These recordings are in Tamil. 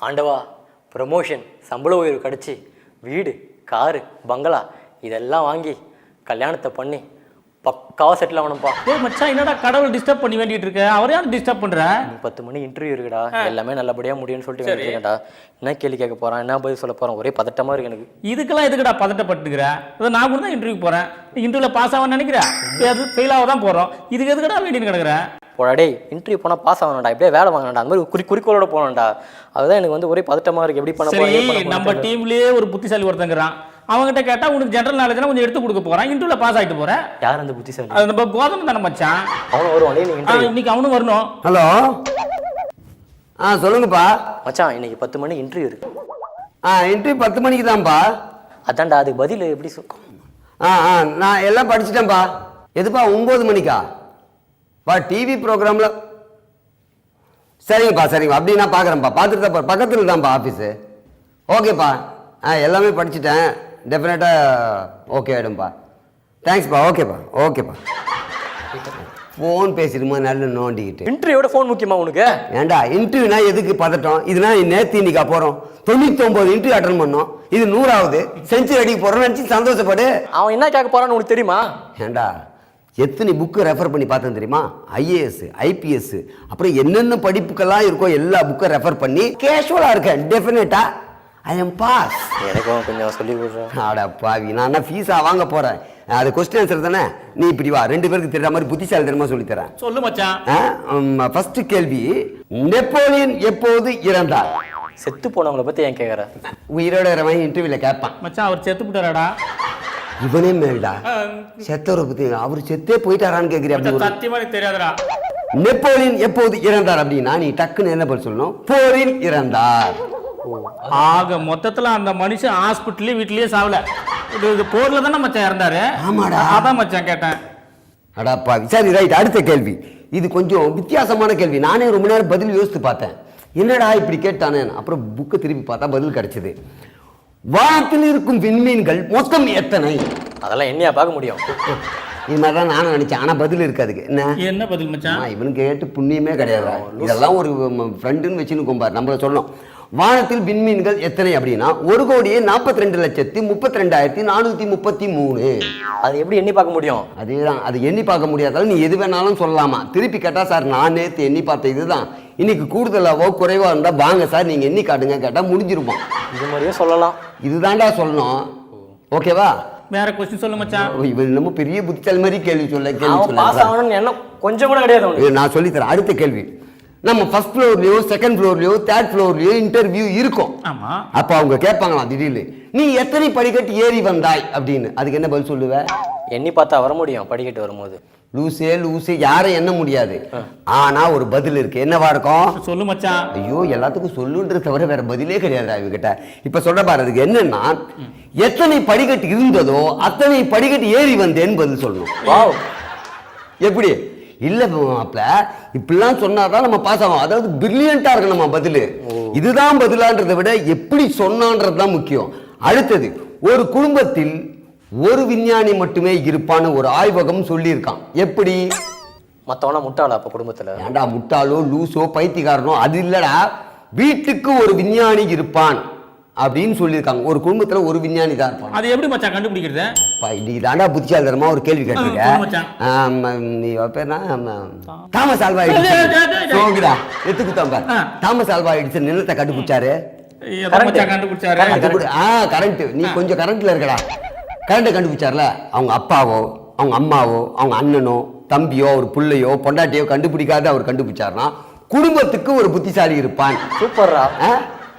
ஆண்டவா ப்ரமோஷன் சம்பள உயர்வு கிடச்சி வீடு காரு பங்களா இதெல்லாம் வாங்கி கல்யாணத்தை பண்ணி பக்காவாக செட்டில் ஆகணும்ப்பா. மச்சான் என்னடா கடவுள் டிஸ்டர்ப் பண்ணி வேண்டிட்டு இருக்க? அவரே டிஸ்டர்ப் பண்ற? 10 மணி இன்டர்வியூ இருக்குடா, எல்லாமே நல்லபடியாக முடியும்னு சொல்லிட்டு வேண்டியிருக்கேன்டா. என்ன கேள்வி கேட்க போகிறான், என்ன பதில் சொல்ல போகிறான், ஒரே பதட்டமாக இருக்கு எனக்கு. இதுக்கெல்லாம் எதுக்குடா பதட்டப்பட்டுக்கிற? நான் கூட தான் இன்டர்வியூ போகிறேன், இன்டர்வியூவில் பாஸ் ஆகணும்னு நினைக்கிறேன், ஃபெயில் ஆக தான் போகிறோம். இதுக்கு எதுக்குடா வேண்டின்னு கிடக்குறேன்? போடாடே இன்டர்வியூ போனால் பாஸ் ஆகணும்டா, இப்படியே வேலை வாங்கணும்டா, அந்த மாதிரி குறிக்கோளோட போகணும்டா. அதுதான் எனக்கு வந்து ஒரே பதட்டமாக இருக்குது. எப்படி பண்ண போகிறேன்? நம்ம டீம்லேயே ஒரு புத்திசாலி ஒருத்தங்கிறான், அவங்ககிட்ட கேட்டா உனக்கு ஜெனரல் நாலேஜ்னா கொஞ்சம் எடுத்து கொடுக்க போறான், இன்டர்வியூல பாஸ் ஆயிட்டு போறேன். யார் அந்த புத்திசாலி? அது நம்ம கோதம் தானே மச்சான். அவனும் வருவான் இன்னைக்கு அவனும் வரணும். ஹலோ சொல்லுங்கப்பா மச்சான். இன்னைக்கு 10 மணி இன்டர்வியூ இருக்கு. இன்டர்வியூ 10 மணிக்கு தான்ப்பா. அதான்டா, அதுக்கு பதில் எப்படி நான் எல்லாம் படிச்சுட்டேன்ப்பா. எதுப்பா 9 மணிக்கா? பா டிவி ப்ரோக்ராம்ல. சரிங்கப்பா சரிங்கப்பா, அப்படி நான் பார்க்குறேன்ப்பா. பார்த்துட்டு தான் பக்கத்தில் தான்ப்பா ஆஃபீஸு. ஓகேப்பா, எல்லாமே படிச்சுட்டேன், டெஃபினட்டாக ஓகே ஆகிடும்ப்பா. தேங்க்ஸ்ப்பா. ஓகேப்பா ஓகேப்பா. ஃபோன் பேசிடுமா நல்ல நோண்டிக்கிட்டு. இன்டர்வியூட ஃபோன் முக்கியமா உனக்கு? ஏண்டா இன்டர்வியூனா எதுக்கு பதட்டம்? இதுனா நேற்று இன்னைக்கா போகிறோம், 99 இன்டர்வியூ அட்டன் பண்ணோம், இது 100வது செஞ்சுரி அடிக்க போகிறோன்னு நினச்சி சந்தோஷப்படு. அவன் என்ன கேட்க போகிறான்னு உனக்கு தெரியுமா? ஏண்டா எத்தனை புக்கு ரெஃபர் பண்ணி பார்த்தேன் தெரியுமா? IAS IPS அப்புறம் என்னென்ன படிப்புக்கெல்லாம் இருக்கோ எல்லா புக்கை ரெஃபர் பண்ணி கேஷுவலாக இருக்கேன். டெஃபினட்டா ஐ எம் பாஸ். எனக்கும் கொஞ்சம் சொல்லி கொடுறேன். ஆடா பாவி, நான் ஃபீஸா வாங்க போறேன். அது கொஸ்டின் ஆன்சர் தானே. நீ இப்படி வா, 2 பேருக்கு தெரியாத மாதிரி புத்திசாலி தெரியுமா சொல்லித்தரேன். சொல்லு மச்சான். ஃபர்ஸ்ட் கேள்வி, நெப்போலியன் எப்போது இறந்தார்? செத்து போனவங்களை பத்தி ஏன் கேட்கற? உயிரோட இருக்கிறவன் இன்டர்வியூல கேட்பான். மச்சான் அவர் செத்து போட்டாராடா? இவனே மேல்டா செத்தவரை பத்தி அவர் செத்தே போயிட்டாரான்னு கேட்கிறேன். சத்தியமா தெரியாதடா. நெப்போலியன் எப்போது இறந்தார் அப்படின்னா நீ டக்குன்னு என்ன பதில் சொல்லணும்? போரில் இறந்தார். ஆக மொத்தத்துல அந்த மனுஷன் ஹாஸ்பிட்டல்லே வீட்லயே சாவல, இது போர்ல தானே மச்சான் இறந்தாரு. ஆமாடா, அதான் மச்சான் கேட்டேன். அடாப்பா சரி ரைட். அடுத்த கேள்வி, இது கொஞ்சம் வித்தியாசமான கேள்வி. நானே ரொம்ப நேரம் பதில் யோசித்து பார்த்தேன், என்னடா இப்படி கேட்டானே. அப்புறம் புக்கை திருப்பி பார்த்தா பதில் கிடைச்சது. வானத்தில் இருக்கும் விண்மீன்கள் மொத்தம் எத்தனை? அதெல்லாம் என்னையா பார்க்க முடியும்? இது மாதிரி தான் நானும் நினைச்சேன், ஆனால் பதில் இருக்காதுக்கு. என்ன பதில் மச்சான்? இவனுக்கு கேட்டு புண்ணியமே கிடையாது. இதெல்லாம் ஒரு ஃப்ரெண்டுன்னு வச்சுன்னு கொம்பார் நம்மள சொல்லணும். வானத்தில் விண்மீன்கள் எத்தனை அப்படின்னா 1,42,32,433. அது எப்படி எண்ணி பார்க்க முடியும்? அதேதான், அது எண்ணி பார்க்க முடியாதாலும் நீ எது வேணாலும் சொல்லலாமா. திருப்பி கேட்டால் சார் நான் நேற்று எண்ணி பார்த்தேன் இதுதான், இன்னைக்கு கூடுதலாவோ குறைவா இருந்தால் வாங்க சார் நீங்கள் எண்ணி காட்டுங்க கேட்டால் முடிஞ்சிருப்போம். இது மாதிரியே சொல்லலாம். இதுதான்டா சொல்லணும். ஓகேவா? வேற கொஸ்டின் சொல்லு மச்சான். இவன் என்னமோ பெரிய புத்திசாலி மாதிரி கேள்வி சொல்ல கொஞ்சம் கூட கிடையாது. நான் சொல்லித்தரேன். அடுத்த கேள்வி, நம்ம ஃபர்ஸ்ட் ஃப்ளோர்லயோ செகண்ட் ஃப்ளோர்லயோ தேர்ட் ஃப்ளோர்லயோ இன்டர்வியூ இருக்கும். அப்ப அவங்க கேட்பாங்களாம் திடீர்னு, நீ எத்தனை படிக்கட்டு ஏறி வந்தாய் அப்படின்னு. அதுக்கு என்ன பதில் சொல்லுவ? எண்ணி பார்த்தா வர முடியும் படிக்கட்டு வரும்போது. லூசே யாரும் எண்ண முடியாது. ஆனா ஒரு பதில் இருக்கு. என்னவா இருக்கும்? சொல்லு மச்சான். ஐயோ எல்லாத்துக்கும் சொல்லுன்றது தவிர வேற பதிலே கிடையாது இவகிட்ட. இப்ப சொல்ற பாரு, அதுக்கு என்னன்னா எத்தனை படிக்கட்டு இருந்ததோ அத்தனை படிக்கட்டு ஏறி வந்தேன்னு பதில் சொல்லணும். வாவ், எப்படி? இல்ல மாப்ள, இப்படிலாம் சொன்னாதான் நம்ம பாஸ் ஆகும். அதாவது பிரில்லியண்டா இருக்கு நம்ம பதில். இதுதான் பதிலான்றதை விட எப்படி சொன்னான்றதுதான் முக்கியம். அடுத்தது, ஒரு குடும்பத்தில் ஒரு விஞ்ஞானி மட்டுமே இருப்பான்னு ஒரு ஆய்வகம் சொல்லியிருக்கான். எப்படி? மத்தவனா முட்டாளா அப்ப குடும்பத்துல? ஏண்டா முட்டாளோ லூசோ பைத்தியக்காரனோ அது இல்லடா, வீட்டுக்கு ஒரு விஞ்ஞானி இருப்பான் அப்படின்னு சொல்லியிருக்காங்க. ஒரு குடும்பத்துல ஒரு விஞ்ஞானி தான் இருப்பான். அது எப்படி மச்சான் கண்டுபிடிக்கிறது? இன்னைக்கு தாண்டா புத்திசாலித்தனமா ஒரு கேள்வி கேட்டிருக்க. நீ பேர்னா தாமஸ் ஆல்வா எடிசன். எத்துக்குத்தாம்பா தாமஸ் ஆல்வா எடிசன் நிலத்தை கண்டுபிடிச்சாரு. கரண்ட். நீ கொஞ்சம் கரண்ட்ல இருக்கடா. கரண்ட்டை கண்டுபிடிச்சார்ல, அவங்க அப்பாவோ அவங்க அம்மாவோ அவங்க அண்ணனோ தம்பியோ ஒரு பிள்ளையோ பொண்டாட்டியோ கண்டுபிடிக்காத அவர் கண்டுபிடிச்சாருன்னா குடும்பத்துக்கு ஒரு புத்திசாலி இருப்பான். சூப்பர்ரா.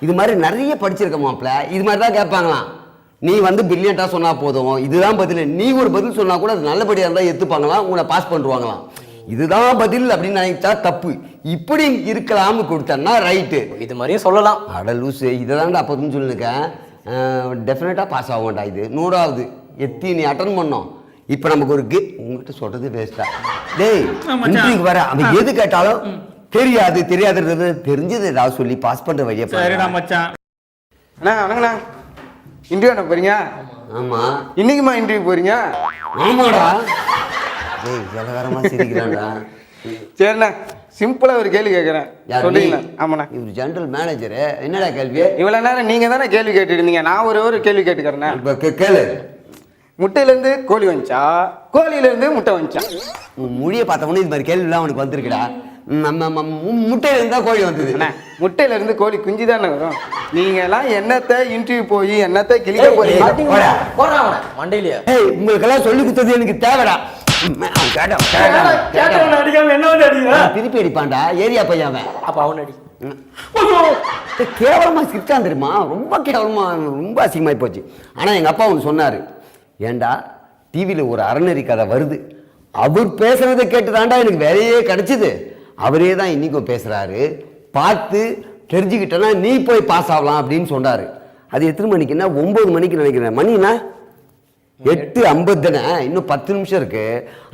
இது மாதிரி நிறைய படிச்சிருக்க மாப்ள. இது மாதிரி தான் கேட்பாங்களாம். நீ வந்து பிரில்லியண்டா சொன்னா போதும், இதுதான் பதில். நீ ஒரு பதில் சொன்னா கூட அது நல்லபடியா இருந்தா எடுத்துப்பாங்களாம், உன்னை பாஸ் பண்ணுவாங்களாம். இதுதான் பதில் அப்படின்னு நினைச்சா தப்பு. இப்படி இருக்கலாம்னு கொடுத்தா ரைட்டு. இது மாதிரியும் சொல்லலாம். அட லூசு, இதைதான்டா அப்போதுன்னு சொல்லிருக்க. டெஃபினட்டா பாஸ் ஆகும்டா. இது 100வது நீ அட்டன் பண்ணோம். இப்போ நமக்கு ஒரு உங்ககிட்ட சொல்றது வேஸ்டா. டேய் இன்டர்வியூக்கு வர அவன் எது கேட்டாலும் தெரியாதுன்றது தெரிஞ்சது ஏதாவது சொல்லி பாஸ் பண்ற வழியா. சரிடா மச்சான். அண்ணா வணங்கண்ணா. இன்டர்வியூ என்ன போறீங்க? ஆமா. இன்னைக்குமா இன்டர்வியூ போறீங்க? ஆமாடா. டேய் விவகாரமா சிரிக்கிறான்டா. சரிண்ணா சிம்பிளா ஒரு கேள்வி கேட்குறேன் சொல்லுங்களா? ஆமாண்ணா. இவர் ஜெனரல் மேனேஜரு, என்னடா கேள்வி? இவ்வளவு நேரம் நீங்க தானே கேள்வி கேட்டுட்டு இருந்தீங்க, நான் ஒரு கேள்வி கேட்டுக்கிறேண்ணே. இப்போ கேளு. முட்டையிலேருந்து கோழி வந்துச்சா, கோழியிலேருந்து முட்டை வந்துச்சா? உன் மொழியை பார்த்தவொன்னே இது மாதிரி கேள்விலாம் அவனுக்கு வந்திருக்குடா. முட்டையிலேருந்து தான் கோழி வந்தது. அண்ணா, முட்டையிலேருந்து கோழி குஞ்சு தானே வரும். நீங்க எல்லாம் என்னத்தை இன்டர்வியூ போய் என்னத்தை கிளிக்க போறீங்க? போறான் மண்டையிலேயே. ஏய், உங்களுக்கெல்லாம் சொல்லி கொடுத்தது எனக்கு தேவைடா. திருப்பி அடிப்பான்டா ஏரியா பையன். அப்ப அவன் அடி. கேவலமா சிரிச்சான் தெரியுமா? ரொம்ப கேவலமா, ரொம்ப அசிங்கமாயி போச்சு. ஆனா எங்க அப்பா ஒன்று சொன்னாரு, ஏண்டா டிவியில் ஒரு அறநெறி கதை வருது, அவர் பேசுறதை கேட்டுதான்டா எனக்கு வேலையே கிடைச்சிது. அவரே தான் இன்னைக்கும் பேசுறாரு, பார்த்து தெரிஞ்சுக்கிட்டேன்னா நீ போய் பாஸ் ஆகலாம் அப்படின்னு சொன்னாரு. அது எத்தனை மணிக்குன்னா 9 மணிக்கு நினைக்கிறேன். மணினா 8:50 தானே, இன்னும் 10 நிமிஷம் இருக்கு.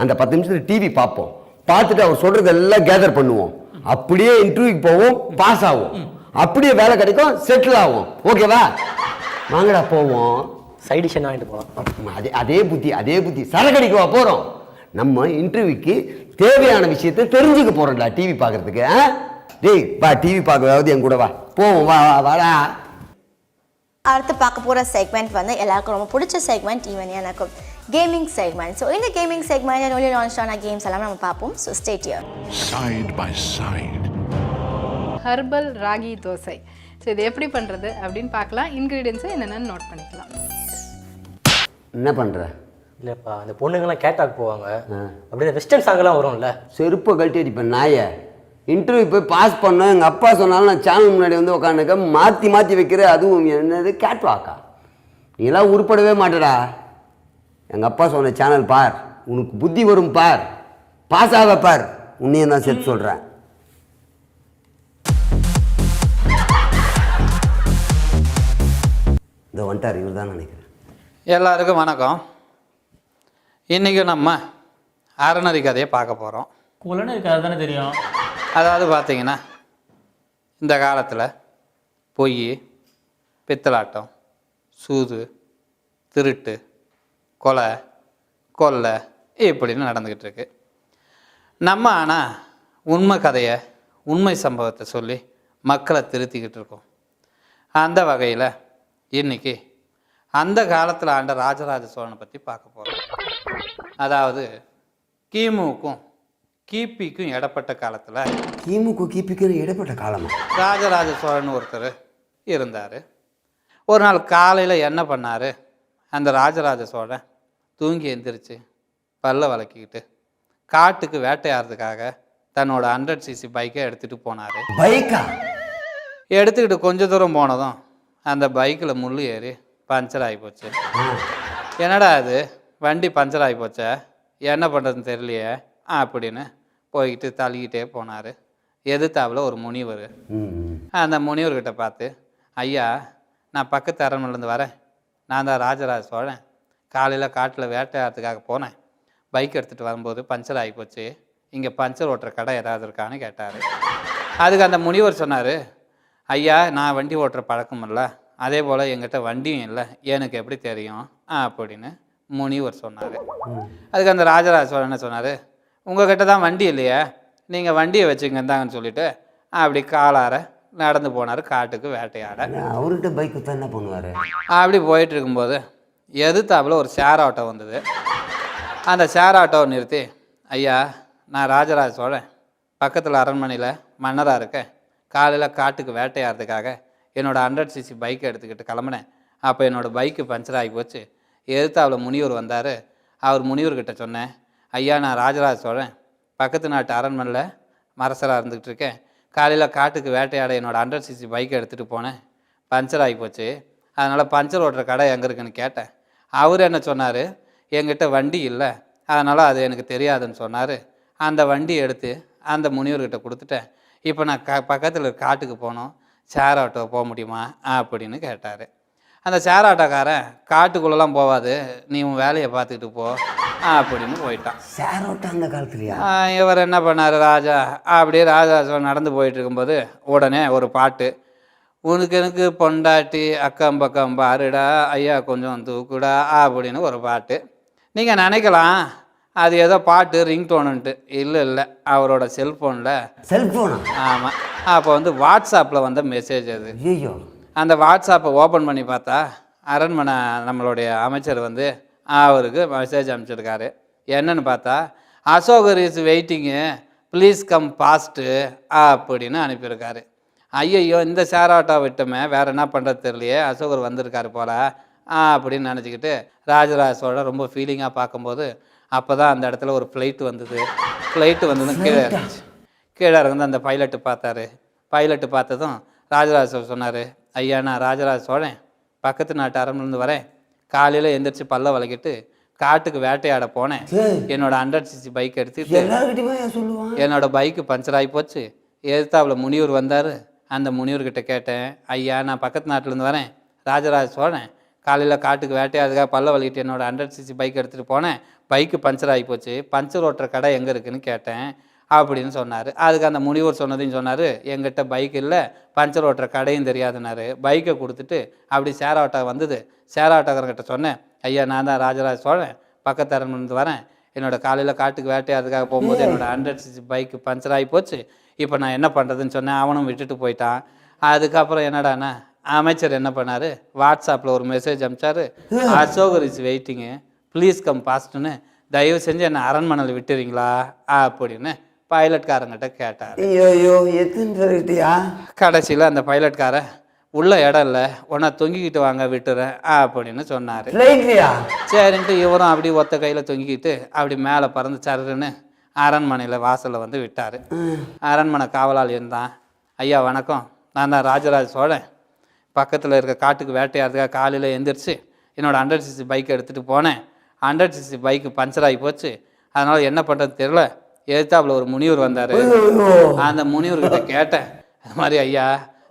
அந்த 10 நிமிஷத்துல டிவி பார்ப்போம், பார்த்துட்டு அவர் சொல்றது எல்லாம் கேதர் பண்ணுவோம், அப்படியே இன்டர்வியூக்கு போவோம், பாஸ் ஆகும், அப்படியே வேலை கிடைக்கும், செட்டில் ஆகும். ஓகேவா? வாங்கடா போவோம். சைடிஷ் என்ன வாங்கிட்டு போகலாம். அதே புத்தி சரக்கடிக்கவா போறோம்? நம்ம இன்டர்வியூக்கு தேவையான விஷயத்தை தெரிஞ்சுக்க போறோம்டா டிவி பார்க்கறதுக்கு. டேய் வா, டிவி பார்க்கறது என் கூட வா, போவோம். வாடா. அடுத்து பார்க்க போகிற செக்மெண்ட் வந்து எல்லாருக்கும் ரொம்ப பிடிச்ச செக்மெண்ட், ஈவன் எனக்கும், கேமிங் செக்மெண்ட். ஸோ இந்த கேமிங் செக்மெண்ட் நோலி லான்ச் ஆன கேம்ஸ் எல்லாம் நம்ம பார்ப்போம். So stay tune. Side by side. Herbal ragi dosa. So இது எப்படி பண்ணுறது அப்படின்னு பார்க்கலாம். இன்க்ரீடியன்ஸை என்னென்னு நோட் பண்ணிக்கலாம். என்ன பண்ற? இல்லப்பா, அந்த பொண்ணுங்கெல்லாம் கேட்டாக் போவாங்க, அப்படியே வெஸ்டர்ன் சாங்கெல்லாம் வரும்ல, செருப்பை கழட்டி அடிப்பேன் நாயை. இன்டர்வியூ போய் பாஸ் பண்ணோம், எங்கள் அப்பா சொன்னாலும் நான் சேனல் முன்னாடி வந்து உட்காந்துக்க மாற்றி வைக்கிற. அதுவும் என்னது கேட் வாக்கா? நீலாம் உருப்படவே மாட்டடா. எங்கள் அப்பா சொன்ன சேனல் பார், உனக்கு புத்தி வரும் பார், பாஸ் ஆக பார். உன்னையும் தான் சேர்த்து சொல்கிறேன். இந்த வந்துட்டார், இவர் தான் நினைக்கிறேன். எல்லாருக்கும் வணக்கம். இன்றைக்கி நம்ம அறநெறி கதையை பார்க்க போகிறோம். குலன்னு இருக்காது தானே தெரியும். அதாவது பார்த்திங்கன்னா, இந்த காலத்தில் பொய், பித்தலாட்டம், சூது, திருட்டு, கொலை, கொள்ளை இப்படின்னு நடந்துக்கிட்டு இருக்கு. நம்ம ஆனால் உண்மை கதையை, உண்மை சம்பவத்தை சொல்லி மக்களை திருத்திக்கிட்டு இருக்கோம். அந்த வகையில் இன்றைக்கி அந்த காலத்தில் ஆண்ட ராஜராஜ சோழனை பற்றி பார்க்க போகிறோம். அதாவது கிமுக்கும் கிபிக்கும் இடப்பட்ட காலத்தில், கிபிக்கும் இடப்பட்ட காலமா? ராஜராஜ சோழன் ஒருத்தர் இருந்தார். ஒரு நாள் காலையில் என்ன பண்ணார், அந்த ராஜராஜ சோழன் தூங்கி எந்திரிச்சு பல்ல விளக்கிக்கிட்டு காட்டுக்கு வேட்டையாடுறதுக்காக தன்னோட 100cc பைக்கை எடுத்துகிட்டு போனார். பைக்கா? எடுத்துக்கிட்டு கொஞ்சம் தூரம் போனதும் அந்த பைக்கில் முள் ஏறி பஞ்சர் ஆகி போச்சு. என்னடா அது, வண்டி பஞ்சர் ஆகி போச்சே, என்ன பண்ணுறதுன்னு தெரியலையே அப்படின்னு போய்கிட்டு தள்ளிக்கிட்டே போனார். எதிர்த்தாவில் ஒரு முனிவர். அந்த முனிவர்கிட்ட பார்த்து, ஐயா, நான் பக்கத்து அரண்மனையிலேருந்து வரேன், நான் தான் ராஜராஜ சோழன், காலையில் காட்டில் வேட்டையாடுறதுக்காக போனேன், பைக் எடுத்துகிட்டு வரும்போது பஞ்சர் ஆகி போச்சு, இங்கே பஞ்சர் ஓட்டுற கடை ஏதாவது இருக்கான்னு கேட்டார். அதுக்கு அந்த முனிவர் சொன்னார், ஐயா, நான் வண்டி ஓட்டுற பழக்கம் இல்லை, அதே போல் எங்கிட்ட வண்டியும் இல்லை, எனக்கு எப்படி தெரியும் அப்படின்னு முனிவர் சொன்னார். அதுக்கு அந்த ராஜராஜ சோழன் என்ன சொன்னார், உங்கள்கிட்ட தான் வண்டி இல்லையா, நீங்கள் வண்டியை வச்சுங்கந்தாங்கன்னு சொல்லிட்டு அப்படி காலார நடந்து போனார் காட்டுக்கு வேட்டையாட. அவர்கிட்ட பைக் தான் என்ன பண்ணுவார்? அப்படி போயிட்டு இருக்கும்போது எதிர்த்தாப்புல ஒரு ஷேர் ஆட்டோ வந்தது. அந்த ஷேர் ஆட்டோவை நிறுத்தி, ஐயா, நான் ராஜராஜ சோழன், பக்கத்தில் அரண்மனையில் மன்னராக இருக்கேன், காலையில் காட்டுக்கு வேட்டையாடுறதுக்காக என்னோடய 100cc பைக்கை எடுத்துக்கிட்டு கிளம்புனேன், அப்போ என்னோடய பைக்கு பஞ்சர் ஆகி போச்சு, எதிர்த்தாவில் முனிவர் வந்தார், அவர் முனிவர்கிட்ட சொன்னேன், ஐயா, நான் ராஜராஜ சோழன், பக்கத்து நாட்டு அரண்மனையில் மரசராக இருந்துக்கிட்டு இருக்கேன், காலையில் காட்டுக்கு வேட்டையாட என்னோடய 100cc பைக்கை எடுத்துகிட்டு போனேன், பஞ்சர் ஆகி போச்சு, அதனால் பஞ்சர் ஓட்டுற கடை எங்கே இருக்குன்னு கேட்டேன். அவர் என்ன சொன்னார், என்கிட்ட வண்டி இல்லை, அதனால் அது எனக்கு தெரியாதுன்னு சொன்னார். அந்த வண்டியை எடுத்து அந்த முனிவர்கிட்ட கொடுத்துட்டேன். இப்போ நான் பக்கத்தில் காட்டுக்கு போனோம், ஷேர் ஆட்டோ போக முடியுமா அப்படின்னு கேட்டார். அந்த ஷேர் ஆட்டோக்காரன், காட்டுக்குள்ளெல்லாம் போகாது, நீ உன் வேலையை பார்த்துக்கிட்டு போ அப்படின்னு போயிட்டான். ஷேர் ஆட்டோ அந்த காலத்துலையா? இவர் என்ன பண்ணார், ராஜா அப்படியே ராஜா நடந்து போயிட்டு இருக்கும்போது உடனே ஒரு பாட்டு, உனக்கு எனக்கு பொண்டாட்டி அக்கம் பக்கம் பாருடா, ஐயா கொஞ்சம் தூக்குடா அப்படின்னு ஒரு பாட்டு. நீங்கள் நினைக்கலாம், அது ஏதோ பாட்டு ரிங்டோனுன்ட்டு. இல்லை அவரோட செல்ஃபோனில். செல்ஃபோனா? ஆமாம். அப்போ வந்து வாட்ஸ்அப்பில் வந்த மெசேஜ் அது. ஐயோ. அந்த வாட்ஸ்அப்பை ஓப்பன் பண்ணி பார்த்தா அரண்மனை நம்மளுடைய அமைச்சர் வந்து அவருக்கு மெசேஜ் அனுப்பிச்சிருக்காரு. என்னன்னு பார்த்தா, Ashokar is waiting, please come fast அப்படின்னு அனுப்பியிருக்காரு. ஐயையோ, இந்த ஷேர் ஆட்டோ விட்டோமே, வேறு என்ன பண்ணுறது தெரியலையே, அசோகர் வந்திருக்காரு போல அப்படின்னு நினச்சிக்கிட்டு ராஜராஜ சோழன் ரொம்ப ஃபீலிங்காக பார்க்கும்போது அப்போ தான் அந்த இடத்துல ஒரு ஃப்ளைட்டு வந்தது. ஃப்ளைட்டு வந்ததும் கீழே இறந்து அந்த பைலட்டு பார்த்தாரு. பைலட்டு பார்த்ததும் ராஜராஜ சோழன் சொன்னார், ஐயா நான் ராஜராஜ சோழன் பக்கத்து நாட்டு அரண்மனையிலேருந்து வரேன். காலையில் எந்திரிச்சு பல்ல வளைக்கிட்டு காட்டுக்கு வேட்டையாட போனேன். என்னோட 100cc பைக் எடுத்துட்டு என்னோட பைக்கு பஞ்சர் ஆகி போச்சு. எதிர்த்தாவில் முனிவர் வந்தார். அந்த முனிவர்கிட்ட கேட்டேன், ஐயா நான் பக்கத்து நாட்டிலேருந்து வரேன், ராஜராஜ சோழன், காலையில் காட்டுக்கு வேட்டையாடுக்காக பல்ல வலிக்கிட்டு என்னோட 100cc பைக் எடுத்துகிட்டு போனேன். பைக்கு பஞ்சர் ஆகி போச்சு, பஞ்சர் ஓட்டுற கடை எங்கே இருக்குதுன்னு கேட்டேன் அப்படின்னு சொன்னார். அதுக்கு அந்த முனிவர் சொன்னதையும் சொன்னார், எங்கிட்ட பைக் இல்லை, பஞ்சர் ஓட்டுற கடையும் தெரியாதுன்னாரு. பைக்கை கொடுத்துட்டு அப்படி ஷேர் ஆட்டோ வந்தது. ஷேர் ஆட்டோக்காரங்கிட்ட சொன்னேன், ஐயா நான் தான் ராஜராஜ சோழன் பக்கத்து அரண்மனையிலேருந்து வரேன். என்னோட காலையில் காட்டுக்கு வேட்டையாடுறதுக்காக போகும்போது என்னோட 100cc பைக்கு பஞ்சர் ஆகி போச்சு. இப்போ நான் என்ன பண்ணுறதுன்னு சொன்னேன். அவனும் விட்டுட்டு போயிட்டான். அதுக்கப்புறம் என்னடாண்ணா அமைச்சர் என்ன பண்ணார், வாட்ஸ்அப்பில் ஒரு மெசேஜ் அனுப்பிச்சாரு, அசோகர் இஸ் வெயிட்டிங்கு, ப்ளீஸ் கம் பாஸ்ட்டுன்னு, தயவு செஞ்சு என்னை அரண்மனையில் விட்டுறீங்களா அப்படின்னு பைலட்காரங்கிட்ட கேட்டார். ஐயோ, எத்தனை சொல்லிட்டியா? கடைசியில் அந்த பைலட்கார உள்ள இடம் இல்லை, உன்னை தொங்கிக்கிட்டு வாங்க விட்டுறேன் அப்படின்னு சொன்னார். சரின்ட்டு இவரும் அப்படி ஒத்த கையில் தொங்கிக்கிட்டு அப்படி மேலே பறந்து சருன்னு அரண்மனையில் வாசலில் வந்து விட்டார். அரண்மனை காவலாளி இருந்தான். ஐயா வணக்கம், நான் தான் ராஜராஜ சோழன், பக்கத்தில் இருக்க காட்டுக்கு வேட்டையாடுறதுக்காக காலையில் எழுந்திரிச்சு என்னோட 100cc பைக்கை எடுத்துகிட்டு போனேன். 100cc பைக்கு பஞ்சர் ஆகி போச்சு. அதனால் என்ன பண்ணுறது தெரியல. எதிர்த்தாப்புல ஒரு முனிவர் வந்தார். அந்த முனிவர்கிட்ட கேட்டேன், இது மாதிரி ஐயா,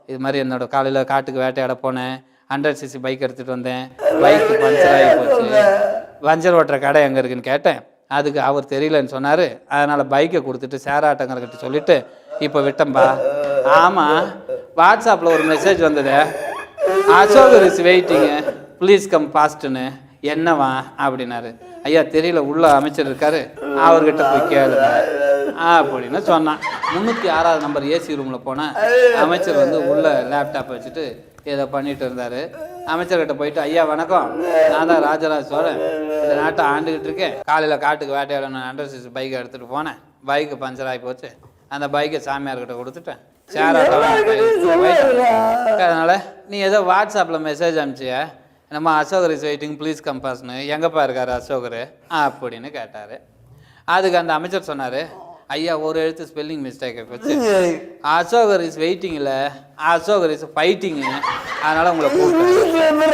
இது மாதிரி என்னோட காலையில் காட்டுக்கு வேட்டையாட போனேன், 100cc பைக் எடுத்துகிட்டு வந்தேன், பைக்கு பஞ்சர் ஆகி போச்சு, பஞ்சர் ஓட்டுற கடை எங்கே இருக்குன்னு கேட்டேன். அதுக்கு அவர் தெரியலன்னு சொன்னார். அதனால் பைக்கை கொடுத்துட்டு ஷேர் ஆட்டோங்கிறக்கிட்ட சொல்லிவிட்டு இப்போ விட்டம்பா. ஆமாம், வாட்ஸ்அப்பில் ஒரு மெசேஜ் வந்தது, அசோகர் இஸ் வெயிட்டிங்கு, ப்ளீஸ் கம் பாஸ்ட்டுன்னு. என்னவா அப்படின்னாரு. ஐயா தெரியல, உள்ள அமைச்சர் இருக்காரு, அவர்கிட்ட போய் கேளுங்க அப்படின்னு சொன்னான். 306வது நம்பர் ஏசி ரூமில் போனேன். அமைச்சர் வந்து உள்ள லேப்டாப் வச்சுட்டு ஏதோ பண்ணிட்டு இருந்தார். அமைச்சர்கிட்ட போயிட்டு, ஐயா வணக்கம், நான் தான் ராஜராஜ சோழன், இந்த நாட்டை ஆண்டுகிட்டு இருக்கேன். காலையில் காட்டுக்கு வேட்டையாட 100cc பைக்கை எடுத்துகிட்டு போனேன், பைக்கு பஞ்சர் ஆகி போச்சு. அந்த பைக்கை சாமியார்கிட்ட கொடுத்துட்டேன். ஷேர் ஆட்டோ அதனால் நீ ஏதோ வாட்ஸ்அப்பில் மெசேஜ் அனுப்பிச்சிய, நம்ம அசோகர் இஸ் வெயிட்டிங் ப்ளீஸ் கம்பாஸ்னு, எங்கேப்பா இருக்கார் அசோகர் அப்படின்னு கேட்டார். அதுக்கு அந்த அமைச்சர் சொன்னார், ஐயா ஒரு எழுத்து ஸ்பெல்லிங் மிஸ்டேக்கை வச்சு அசோகர் இஸ் வெயிட்டிங்கில் அசோகர் இஸ் ஃபைட்டிங்கு, அதனால் உங்களை கூப்பிட்டு.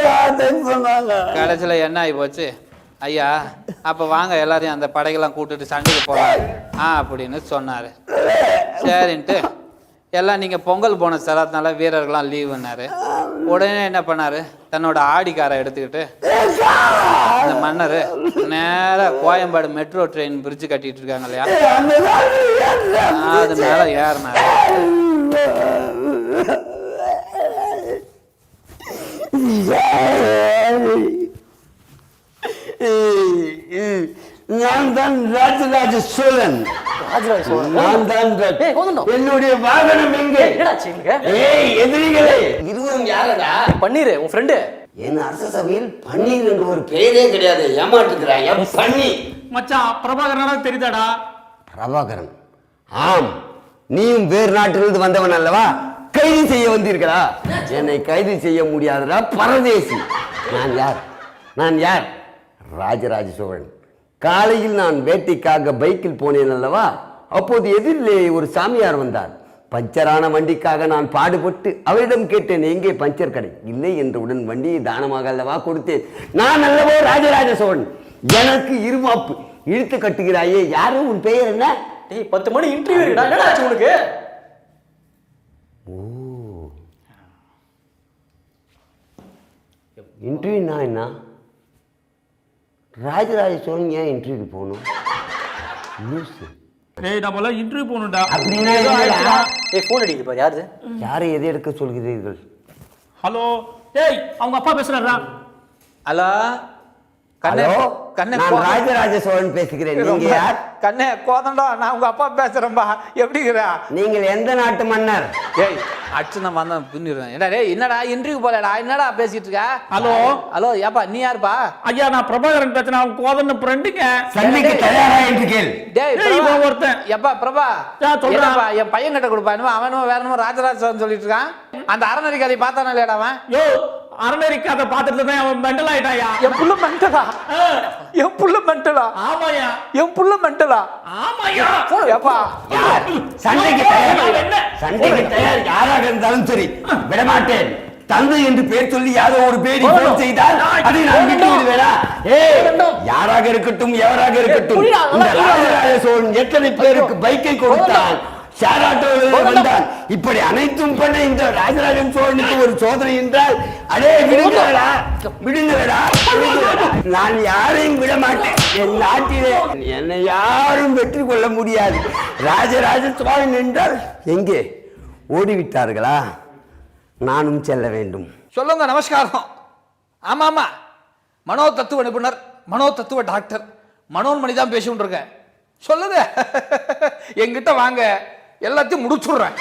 கடைசியில் என்ன ஆகி போச்சு, ஐயா அப்போ வாங்க எல்லாரையும் அந்த படைகள்லாம் கூப்பிட்டுட்டு சண்டைக்கு போகலாம் அப்படின்னு சொன்னார். சரின்ட்டு எல்லாம் நீங்கள் பொங்கல் போனஸ் தராதனால வீரர்கள்லாம் லீவுன்னாரு. உடனே என்ன பண்ணார், தன்னோட ஆடிக்காரை எடுத்துக்கிட்டு அந்த மன்னர் நேராக கோயம்பாடு மெட்ரோ ட்ரெயின் பிரிட்ஜு கட்டிகிட்டு இருக்காங்க இல்லையா, அது மேலே ஏறினார். நான் தான் ராஜராஜ சோழன். நான் தான் என்னுடைய வாகனம் எங்கே? எதிரிகளே, இருவரும் யாரடா? பன்னீர் உன் ஃப்ரெண்டு. என் அரச சபையில் பன்னீர் என்று ஒரு பெயரே கிடையாது, ஏமாற்றுகிறாய். பன்னீர் மச்சான் பிரபாகரனா தெரியுதாடா? பிரபாகரன்? ஆம், நீயும் வேறு நாட்டிலிருந்து வந்தவன் அல்லவா? கைது செய்ய வந்தீர்களா? என்னை கைது செய்ய முடியாதடா பரதேசி. நான் யார்? ராஜராஜ சோழன். காலையில் நான் வேட்டைக்காக பைக்கில் போனேன் அல்லவா, அப்போது எதிரிலே ஒரு சாமியார் வந்தார். பஞ்சரான வண்டிக்காக நான் பாடுபட்டு அவரிடம் கேட்டேன், எங்கே பஞ்சர் கடை? இல்லை என்றவுடன் வண்டியை தானமாக அல்லவா கொடுத்தேன். நான் அல்லவோ ராஜராஜ சோழன். எனக்கு இருமாப்பு இழுத்து கட்டுகிறாயே, யாரும் உன் பெயர் என்ன? 10 மணி இன்டர்வியூ இருக்குடா, என்னடா ஆச்சு உனக்கு? இன்டர்வியூனா என்ன? ராஜராஜ சோழன் ஏன் இன்டர்வியூக்கு போகணும்? நம்மள இன்டர்வியூ போகணும்டா. ஃபோன் அடிக்குது பாரு, யாரு? யாரை எதை எடுக்க சொல்கிறீர்கள்? ஹலோ, அவங்க அப்பா பேசுறாரா? ஹலோ, கண்ணே ஹலோ கண்ணே நான் ராஜராஜ சோழன் பேசுகிறேன். நீங்க யார்? கண்ணே கோதண்டா, நான் உங்க அப்பா பேசுறேன்பா. எப்படிங்கிறா? நீங்கள் எந்த நாட்டு மன்னர்? ஏய் அச்சு நான் வந்தேன் பின்னிடுறேன். என்னடா இன்டர்வியூ போலடா, என்னடா பேசிட்டு இருக்க? ஹலோ ஹலோ ஏப்பா நீ யாருப்பா? ஐயா நான் பிரபாகரன் பேசுறேன். அவங்க கோதண்ட ஃப்ரெண்டுங்க. சந்திக்க தயாரா என்று கேள். டேய் இவன் ஒருத்தன். எப்பா பிரபா சொல்றேன். என்னப்பா என் பையன் கிட்ட கொடுப்பா, என்னமோ அவனும் வேற என்னமோ ராஜராஜன் சொல்லிட்டு இருக்கான். அந்த அறநெறி கதை பார்த்தானே இல்லையாடா அவன்? யோ அறநெறி கதை பார்த்துட்டு தான் அவன் மெண்டல் ஆயிட்டாயா. என் புள்ள மெண்டலா? என் புள்ள மெண்டலா? ஆமாயா. என் புள்ள மெண்டலா? ஆமாயா. ஏப்பா யார்? சண்டைக்கு தயார். சண்டைக்கு தயார் யாராக இருந்தாலும் சரி விடமாட்டேன். தந்தை என்று பேர் சொல்லி யாரோ ஒரு பேடி போன் செய்தால் அதை நான் விட்டு விடுவேனா? யாராக இருக்கட்டும் எவராக இருக்கட்டும், இந்த ராஜராஜ சோழன் எத்தனை பேருக்கு பைக்கை கொடுத்தான், ஷேர் ஆட்டோவில் வந்தான். இப்படி அனைத்தும் பண்ண இந்த ராஜராஜன் சோழனுக்கு ஒரு சோதனை என்றால் அடே விடுங்களா விடுங்களா. நான் யாரையும் விட மாட்டேன். என் நாட்டிலே என்னை யாரும் வெற்றி கொள்ள முடியாது. ராஜராஜ சோழன் என்றால் எங்கே ஓடிவிட்டார்களா? நானும் செல்ல வேண்டும். சொல்லுங்க. நமஸ்காரம். ஆமா ஆமா, மனோ தத்துவ நிபுணர், மனோ தத்துவ டாக்டர் மனோன்மணி தான் பேசிட்டு இருக்கேன். சொல்லுங்க. என்கிட்ட வாங்க, எல்லாத்தையும் முடிச்சுடுறேன்.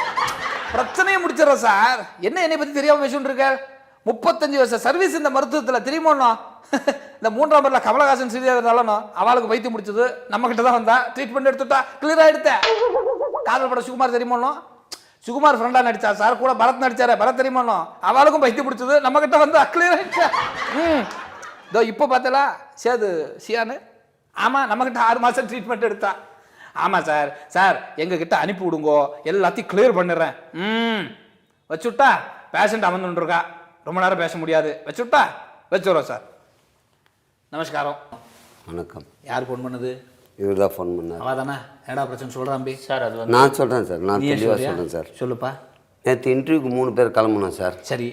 பிரச்சனையை முடிச்சிடறேன் சார். என்ன என்னை பத்தி தெரியாம பேசிட்டு இருக்க? 35 வருஷம் சர்வீஸ் இந்த மருத்துவத்தில் தெரியுமோண்ணா. இந்த 3ஆம் பேர்ல கமலஹாசன் சரியாகிறதாலும் அவளுக்கு வைத்தியம் முடிச்சது நம்ம கிட்ட தான் வந்தா. ட்ரீட்மெண்ட் எடுத்துட்டா கிளியர் ஆயிடுத்தேன். காதல் படம் சுகுமார் தெரியுமோண்ணா. சுகுமார் ஃப்ரெண்டா நடிச்சா சார், கூட பரத் நடிச்சாரு, பரத் தெரியுமாண்ணா. அவளுக்கும் வைத்தியம் பிடிச்சது நம்ம கிட்ட வந்து கிளியர் ஆயிடுச்சா. இதோ இப்போ பார்த்தலா சேது சியானு. ஆமா நம்ம கிட்ட 6 மாசம் ட்ரீட்மெண்ட் எடுத்தா. ஆமா சார், சார் எங்க கிட்ட அனுப்பி விடுங்கோ, எல்லாத்தையும் கிளியர் பண்ணிடுறேன். வச்சுட்டா பேஷண்ட் அமர்ந்துருக்கா, ரொம்ப நேரம் பேச முடியாது. வச்சுட்டா வச்சுறோம் சார். நமஸ்காரம். வணக்கம். யார் ஃபோன் பண்ணது? இவர் தான் ஃபோன் பண்ணார். அவா தானே? ஏடா பிரச்சனை சொல்கிறான் தம்பி. சார் அது வந்து நான் சொல்கிறேன் சார், நான் நீ தெளிவாக சொல்றியா? சொல்கிறேன் சார். சொல்லுப்பா. நேற்று இன்டர்வியூக்கு 3 பேர் கிளம்புனோம் சார். சரி.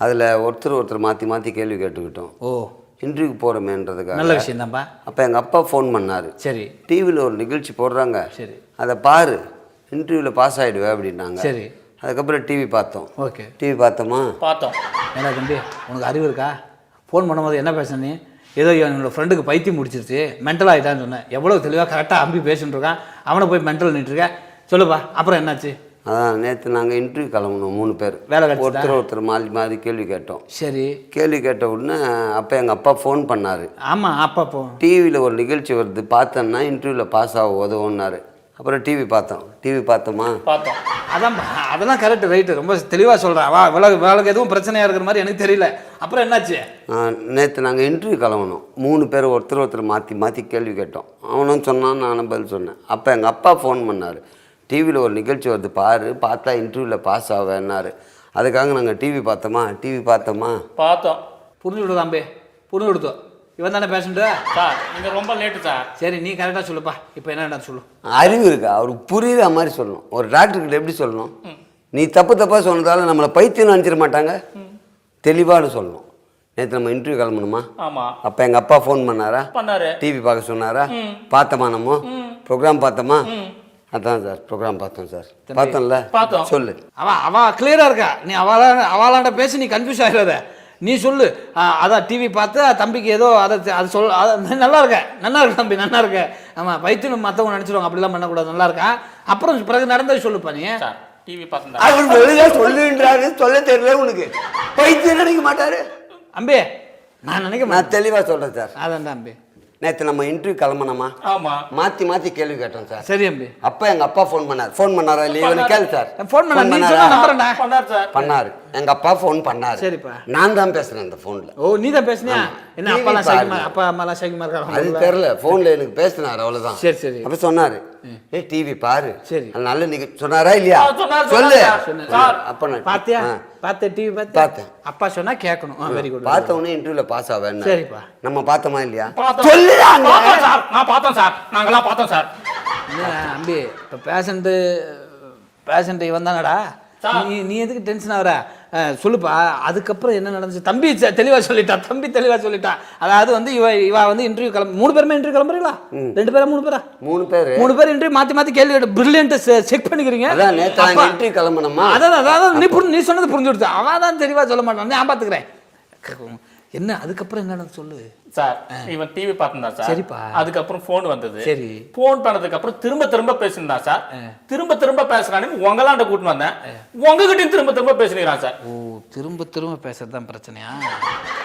அதில் ஒருத்தர் மாற்றி மாற்றி கேள்வி கேட்டுக்கிட்டோம். ஓ இன்டர்வியூக்கு போகிறோமேன்றதுக்காக. நல்ல விஷயம் தான்ப்பா. அப்போ எங்கள் அப்பா ஃபோன் பண்ணார். சரி டிவியில் ஒரு நிகழ்ச்சி போடுறாங்க, சரி அதை பாரு, இன்டர்வியூவில் பாஸ் ஆகிடுவேன் அப்படின்னாங்க. சரி. அதுக்கப்புறம் டிவி பார்த்தோம். ஓகே. டிவி பார்த்தோமா? பார்த்தோம். ஏடா தம்பி உனக்கு அறிவு இருக்கா? ஃபோன் பண்ணும்போது என்ன பேசுன நீ? ஏதோ என்னோட ஃப்ரெண்டுக்கு பைத்தியம் முடிச்சிருச்சு, மென்டல் ஆகிட்டான்னு சொன்னேன். எவ்வளோ தெளிவாக கரெக்டாக அம்பி பேசிட்டு இருக்கான். அவனை போய் மென்டல் நின்றுருக்கேன். சொல்லுப்பா அப்புறம் என்னாச்சு? அதான் நேற்று நாங்கள் இன்டர்வியூ கிளம்புனோம் 3 பேர். வேலை கிடைச்சதா? ஒருத்தர் மாறி மாறி கேள்வி கேட்டோம். சரி. கேள்வி கேட்ட உடனே அப்போ எங்கள் அப்பா ஃபோன் பண்ணார். ஆமாம் அப்பா போ டிவியில் ஒரு நிகழ்ச்சி வருது, பார்த்தேன்னா இன்டர்வியூவில் பாஸ் ஆக உதவுன்னாரு. அப்புறம் டிவி பார்த்தோம். டிவி பார்த்தோமா? பார்த்தோம். அதான்ப்பா, அதெல்லாம் கரெக்ட் ரைட்டு, ரொம்ப தெளிவாக சொல்கிறேன். வா வேலைக்கு எதுவும் பிரச்சனையாக இருக்கிற மாதிரி எனக்கு தெரியல. அப்புறம் என்னாச்சு? நேற்று நாங்கள் இன்டர்வியூ கிளம்பணும். 3 பேர் ஒருத்தர் மாற்றி மாற்றி கேள்வி கேட்டோம். அவனும் சொன்னான், நானும் பதில் சொன்னேன். அப்போ எங்கள் அப்பா ஃபோன் பண்ணார். டிவியில் ஒரு நிகழ்ச்சி வருது பாரு, பார்த்தா இன்டர்வியூவில் பாஸ் ஆவேன்னாரு. அதுக்காக நாங்கள் டிவி பார்த்தோமா? பார்த்தோம். புரிஞ்சு விடுதா அம்பே, புரிஞ்சு விடுத்தோம். இவன் தானே பேஷண்ட்டு? சார் நீங்கள் ரொம்ப லேட்டு சார். சரி நீ கரெக்டாக சொல்லுப்பா. இப்போ என்ன சொல்லு. அறிவு இருக்கா? அவருக்கு புரியுற மாதிரி சொல்லணும். ஒரு டாக்டர்கிட்ட எப்படி சொல்லணும்? நீ தப்பாக சொன்னதால நம்மளை பைத்தியம் நினச்சிட மாட்டாங்க, தெளிவானு சொல்லணும். நேற்று நம்ம இன்டர்வியூ கிளம்பணுமா? ஆமாம். அப்போ எங்கள் அப்பா ஃபோன் பண்ணாரா? பண்ணாரு. டிவி பார்க்க சொன்னாரா? பார்த்தோமா? நம்ம ப்ரோக்ராம் பார்த்தோமா? அதான் சார் ப்ரோக்ராம் பார்த்தோம் சார். பார்த்தோம்ல? பார்த்தோம். சொல்லு. அவ கிளியராக இருக்கா. நீ அவளாண்ட பேசி நீ கன்ஃபியூஸ் ஆகிடாத. நீ சொல்லு. அதான் டிவி பார்த்து தம்பிக்கு ஏதோ அது நல்லா இருக்கு தம்பி, நல்லா இருக்கு. ஆமாம் பைத்தியம் மற்றவங்க நினச்சிடுவாங்க, அப்படிலாம் பண்ணக்கூடாது. நல்லா இருக்கா. அப்புறம் பிறகு நடந்தது சொல்லுப்பா நீ. சார் டிவி பார்த்தா அவர் வெளியில சொல்லுன்றாரு, சொல்ல தெரியல உனக்கு. பைத்தியம் நினைக்க மாட்டாரு அம்பே. நான் நினைக்க நான் தெளிவாக சொல்கிறேன் சார். அதான் அம்பே. நேற்று நம்ம இன்டர்வியூ கிளம்பணுமா? ஆமாம். மாற்றி கேள்வி கேட்டோம் சார். சரி அம்பி. அப்போ எங்கள் அப்பா ஃபோன் பண்ணாரா இல்லையா கேளு சார். ஃபோன் பண்ணாரா? பண்ணார் சார். பண்ணாரு. எங்கள் அப்பா ஃபோன் பண்ணாரு. சரிப்பா. நான் தான் பேசுகிறேன் அந்த ஃபோனில். ஓ நீ தான் பேசுனியா? என்ன அப்பா அம்மாலாம் சைக்கிமா இருக்காங்க? அது தெரியல, ஃபோனில் எனக்கு பேசினார் அவ்வளோதான். சரி சரி. அப்போ சொன்னார், ஏ டிவி பாரு. சரி. அது நல்ல நிகழ்ச்சி சொன்னாரா இல்லையா? சொல்லு. அப்போ நான் பாத்தியா? பார்த்த டிவி பார்த்தேன். அப்பா சொன்னா கேட்கணும். Very good. பார்த்த உடனே இன்டர்வியூவில் பாஸ் ஆவேன். சரிப்பா. நம்ம பார்த்தோமா இல்லையா? சொல்லுறாங்க சார். நான் பார்த்தோம் சார், நாங்களாம் பார்த்தோம் சார். அம்பி இப்போ பேஷண்ட் இவன் தானடா. நீ எதுக்கு டென்ஷன் ஆகுற? சொல்லுப்பா. அதுக்கப்புறம் என்ன நடந்துச்சு? தம்பி தெளிவாக சொல்லிட்டா. அதாவது வந்து இவ வந்து இன்டர்வியூ 3 பேருமே இன்டர்வியூ கிளம்புறீங்களா? 2 பேரா 3 பேரா? 3 பேர் இன்டர்வியூ மாற்றி கேள்வி கேட்டு பிரில்லியன்ட் செக் பண்ணிக்கிறீங்க. அதான் நேற்று இன்டர்வியூ கிளம்பணுமா? அதான் நீ சொன்னது புரிஞ்சு கொடுத்து. அவன் தான் தெளிவாக சொல்ல மாட்டான். நான் பார்த்துக்கிறேன். என்ன அதுக்கப்புறம் என்னன்னு சொல்லு. சார் இவன் டிவி பார்த்துருந்தான் சார். சரிப்பா. அதுக்கப்புறம் ஃபோன் வந்தது. சரி. ஃபோன் பண்ணதுக்கு அப்புறம் திரும்ப பேசியிருந்தான் சார். திரும்ப பேசுறானு உங்களாண்ட கூட்டின்னு வந்தேன். உங்ககிட்டயும் திரும்ப பேசுகிறான் சார். ஓ, திரும்ப பேசுறது தான் பிரச்சனையா?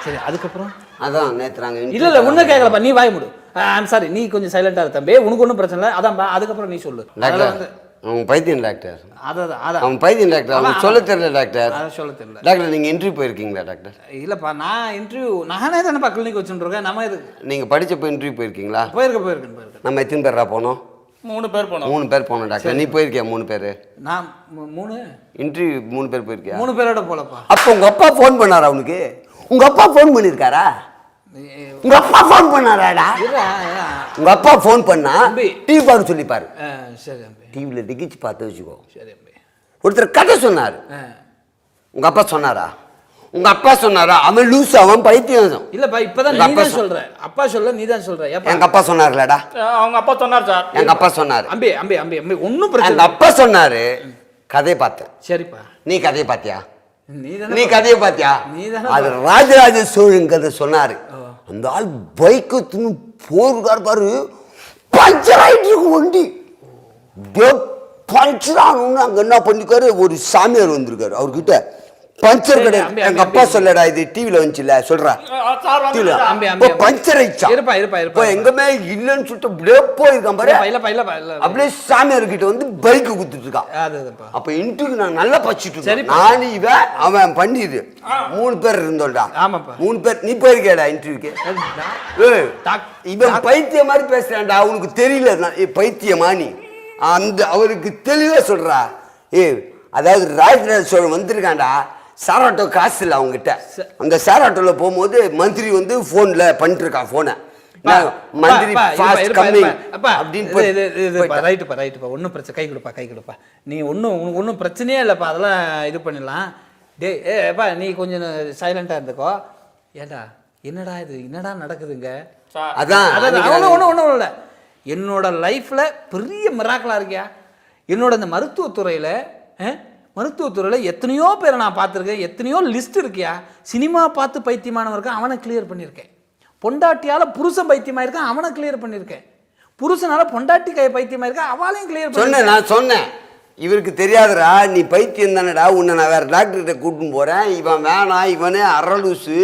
சரி, அதுக்கப்புறம் அதான் நேற்று நாங்கள் இல்ல ஒன்றும் கேட்கலப்பா, நீ வாய் மூடு. ஐம் சாரி, நீ கொஞ்சம் சைலண்டா இரு தம்பி, உனக்கு ஒன்றும் பிரச்சனை இல்லை. அதான்பா, அதுக்கப்புறம் நீ சொல்லு. டாக்டர் அவன் பைத்தியம் டாக்டர். அதான் அவன் பைத்தியம் டாக்டர். அவனுக்கு சொல்ல தெரியல டாக்டர். அதை சொல்ல தெரியல. டாக்டர் நீங்கள் இன்டர்வியூ போயிருக்கீங்களா டாக்டர்? இல்லப்பா, நான் இன்டர்வியூ நானே தானேப்பா கிளினிக் வச்சுருக்கேன். நம்ம இது நீங்கள் படித்தப்போ இன்டர்வியூ போயிருக்கீங்களா? போயிருக்கேன். நம்ம எத்தனை பேரா போனோம்? 3 பேர் போனோம். 3 பேர் போனோம் டாக்டர். நீ போயிருக்கியா? 3 பேர். நான் 3 இன்டர்வியூ 3 பேர் போயிருக்கியா? 3 பேரோட போலப்பா. அப்போ உங்கள் அப்பா ஃபோன் பண்ணாரா அவனுக்கு? உங்கள் அப்பா ஃபோன் பண்ணியிருக்காரா? உங்கள் அப்பா ஃபோன் பண்ணாராடா? உங்க அப்பா ஃபோன் பண்ணா டிவி பார்க்க சொல்லிப்பாரு. சரி தம்பி. டிவியில் திகிச்சு பார்த்து வச்சுக்கோ. சரி தம்பி. ஒருத்தர் கதை சொன்னார். உங்க அப்பா சொன்னாரா? உங்க அப்பா சொன்னாரா? அவன் லூஸ், அவன் பைத்தியம். இல்லப்பா, இப்பதான் நீ தான் சொல்ற. அப்பா சொல்ல நீ தான் சொல்ற. எங்க அப்பா சொன்னார்லடா. அவங்க அப்பா சொன்னார் சார். எங்க அப்பா சொன்னாரு. அம்பி ஒன்னும் பிரச்சனை. எங்க அப்பா சொன்னாரு, கதையை பார்த்தேன். சரிப்பா. நீ கதையை பார்த்தியா? நீ கதையை பார்த்தியா? அது ராஜராஜ சோழன் கதை சொன்னாரு. அந்த ஆள் பைக்கு போருக்காரு பாரு, பஞ்சர் ஆயிட்டு இருக்கு வண்டி. பஞ்சர் ஆகணும்னு அங்க என்ன பண்ணிருக்காரு, ஒரு சாமியார் வந்திருக்காரு அவர்கிட்ட. பஞ்சர் கிடையாது. எங்க அப்பா சொல்லடா, இது டிவில வந்துச்சுல சொல்றா. பஞ்சர் ஆயிடுச்சா? எங்கமே இல்லன்னு சொல்லிட்டு அப்படியே போயிருக்கான் பாரு. அப்படியே சாமியார் கிட்ட வந்து பைக் குடுத்துட்டு இருக்கான். அப்ப இன்டர்வியூ நான் நல்லா படிச்சுட்டு இருக்கேன். நான் இவன் அவன் பண்ணிது 3 பேர் இருந்தோம்டா. 3 பேர். நீ போயிருக்கேடா இன்டர்வியூக்கு? இவன் பைத்தியம் மாதிரி பேசுறான்டா. அவனுக்கு தெரியல பைத்தியமா நீ. அந்த அவருக்கு தெளிவா சொல்றா. அதாவது ராஜராஜ சோழன் வந்திருக்காண்டா. சார் ஆட்டோ காசு இல்லை அவங்ககிட்ட. அந்த சார் ஆட்டோவில் போகும்போது மந்திரி வந்து ஃபோனில் பண்ணிட்டு இருக்கான் ஃபோனை. மந்திரி ரைட்டுப்பா, ஒன்றும் பிரச்சனை. கை கொடுப்பா. நீ ஒன்றும் பிரச்சனையே இல்லைப்பா, அதெல்லாம் இது பண்ணிடலாம். ஏப்பா நீ கொஞ்சம் சைலண்டாக இருந்துக்கோ. ஏண்டா என்னடா நடக்குதுங்க? அதான் ஒன்றும் இல்லை. என்னோட லைஃப்பில் பெரிய மிராக்கலாக இருக்கியா. என்னோட இந்த மருத்துவத்துறையில் எத்தனையோ பேரை நான் பார்த்துருக்கேன். எத்தனையோ லிஸ்ட் இருக்கியா. சினிமா பார்த்து பைத்தியமானவருக்கேன், அவனை கிளியர் பண்ணியிருக்கேன். பொண்டாட்டியால் புருஷன் பைத்தியமாயிருக்கேன், அவனை கிளியர் பண்ணியிருக்கேன். புருஷனால பொண்டாட்டி பைத்தியமாயிருக்கேன், அவளையும் கிளியர் பண்ண. நான் சொன்னேன் இவருக்கு தெரியாதுடா, நீ பைத்தியம் தானடா, உன்னை நான் வேறு டாக்டர்கிட்ட கூட்டின்னு போகிறேன். இவன் வேணாம், இவனே அரலூசு,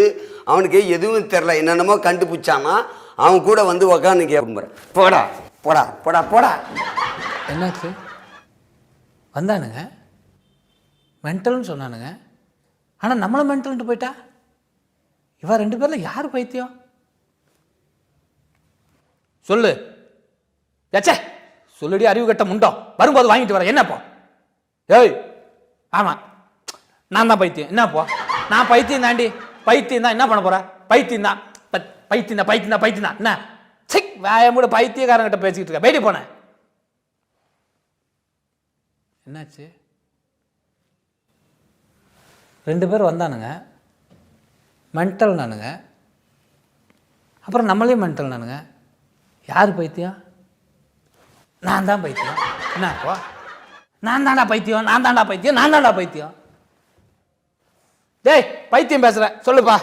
அவனுக்கு எதுவும் தெரில, என்னென்னமோ கண்டுபிடிச்சானா அவன் கூட வந்து உக்காந்து கேட்பேன். போடா போடா போடா போடா. என்னாச்சு? வந்தானுங்க மென்டல்னு சொன்னானுங்க. ஆனால் நம்மளை மென்டல்ன்ட்டு போயிட்டா. இவா 2 பேரில் யார் பைத்தியம் சொல்லு. ஏச்சே சொல்லுடி, அறிவு கட்ட முண்டோம். வரும்போது வாங்கிட்டு வரேன். என்னப்போ? ஏய் ஆமாம், நான் தான் பைத்தியம். என்னப்போ? நான் பைத்தியம் தாண்டி. பைத்தியம் தான். என்ன பண்ண போற? பைத்தியம் தான். என்ன சிக் வாயமூட பைத்தியக்காரங்கிட்ட பேசிக்கிட்டு இருக்க. போயிட்டு போனேன். என்னாச்சு? 2 பேர் வந்தானுங்க மென்டல் நானுங்க. அப்புறம் நம்மளே மென்டல் நானுங்க. யார் பைத்தியம்? நான் தான் பைத்தியம். என்னப்பா? நான் தாண்டா பைத்தியம். டேய் பைத்தியம் பேசுகிறேன் சொல்லுப்பா.